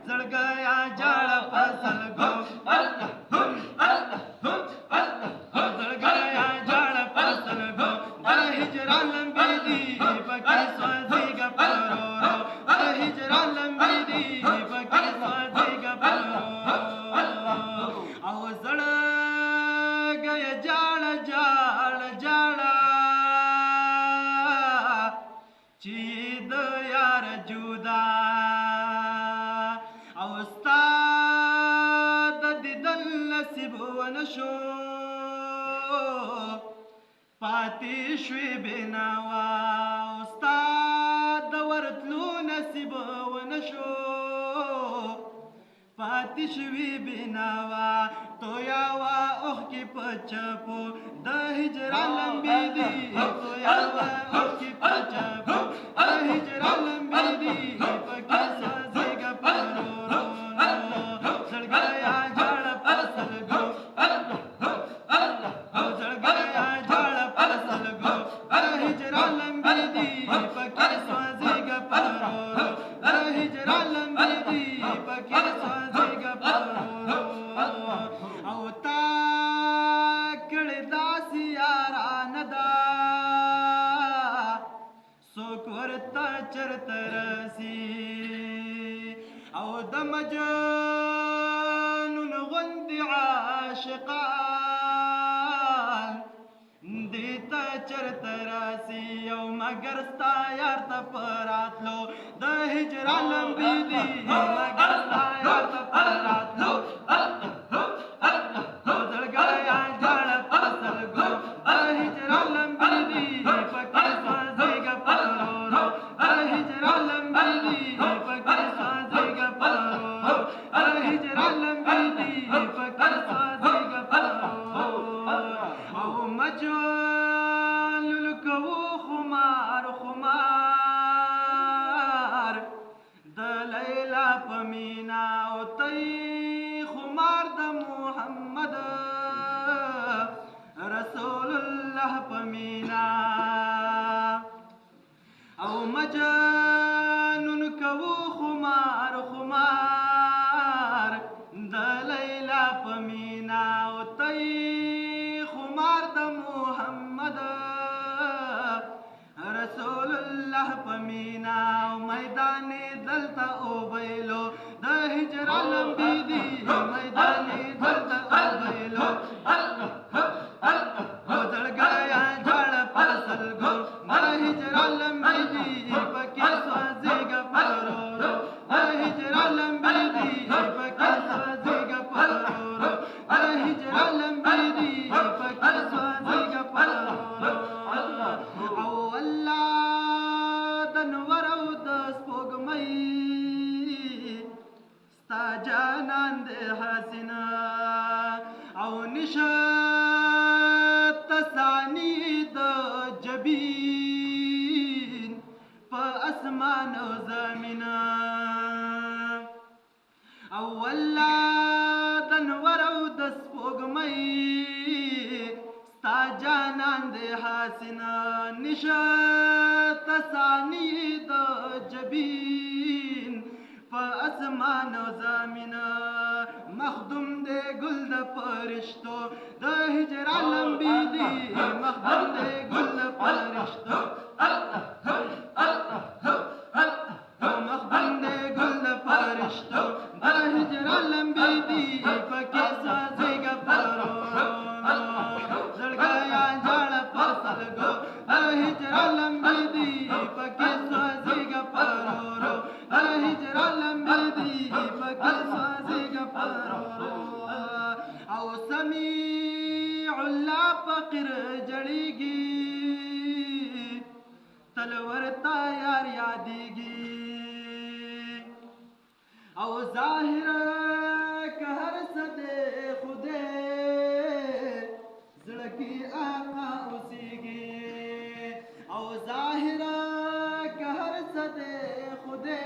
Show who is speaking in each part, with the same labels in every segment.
Speaker 1: زړګیا جاړ فصل گو زړګیا جاړ فصل گو هجران لمبي دي پکې سوځيګ پرورو هجران لمبي دي پکې سوځيګ پرورو او زړګیا جاړ جاړ جاړ چې د یار جدا او استاد دیدن نصیب ونشو پاتې شوې بناوا استاد ورتلو نصیب ونشو پاتې شوې بناوا تویا وا اوخ کې پچپو د هجران لمبي دي تویا وا اوخ کې پچپو د هجران لمبي دي پکې سوځيګ پرورو زړګیا جاړ فصل گو زړګیا جاړ فصل گو هجران لمبي دي پکې سوځيګ پرورو هجران لمبي دي پکې سوځيګ پرورو او تا کړه داسې یاران دا څوک ورته چرته رسي او د مجنون غوندې عاشقان دې ته چرته رسي او مګر ستا یار ته پراتلو د هجران لمبي دي مګر ستا یار ته پراتلو زړګیا جاړ فصل گو هجران لمبي دي پکې سوځيګ پرورو هجران لمبي دي پکې سوځيګ پرورو هجران لمبي دي پکې سوځيګ پرورو او مجال کو خمار خمار د لیلا پمینا او تئی خمار د محمد رسول الله پمینا او مجنون کو خمار خمار د لیلا پمینا او تئی خمار د محمد رسول الله پمینا میدان دلتا او بیلو د هجران لمبي دي میدان دلتا او بیلو زړګیا جاړ فصل گو د هجران لمبي دي پکې سوځيګ پرورو هجران لمبي دي پکې سوځيګ پرورو هجران لمبي دي پکې سوځيګ پرورو او الله د نور او د سپوږمۍ ستا جانان دې حسنا او نشات ثاني د جبین په اسمان او زمین او الله د نور او د سپوږمۍ ستا جانان دې حسنا نشات ثاني د جبین په اسمان او زمین مخدوم دې ګل د فرشتو د هجران لمبي دي مخدوم دې ګل د فرشتو مخدوم دې ګل د فرشتو د هجران لمبي دي پکې سوځيګ پرورو زړګیا جاړ فصل گو هجران لمبي دي پکې سوځيګ پرورو هجران لمبي دي پکې سوځيګ پرورو او سميع الله فقر جړيږي تل ورتا یار یادېږي او ظاهر قهر صدې خوده زړه کې آقا اوسېږي او ظاهر قهر صدې خوده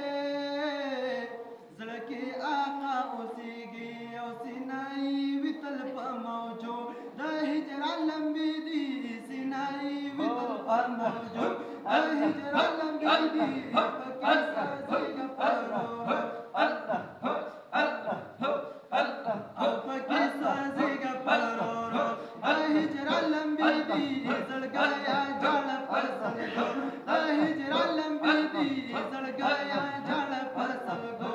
Speaker 1: زړه کې آقا اوسېږي او سینای وتل په موجو د هجران لمبي دي سینای وتل په موجو د هجران لمبي دي پکې سوځيګ پرورو हिजरा लंबी दी सड़ गया झाड़ फसल गो हिजरा लंबी दी सड़ गया झाड़ फसल गो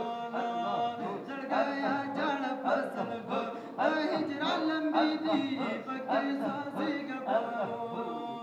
Speaker 1: सड़ गया झाड़ फसल गो हिजरा लंबी दी पके सासी गो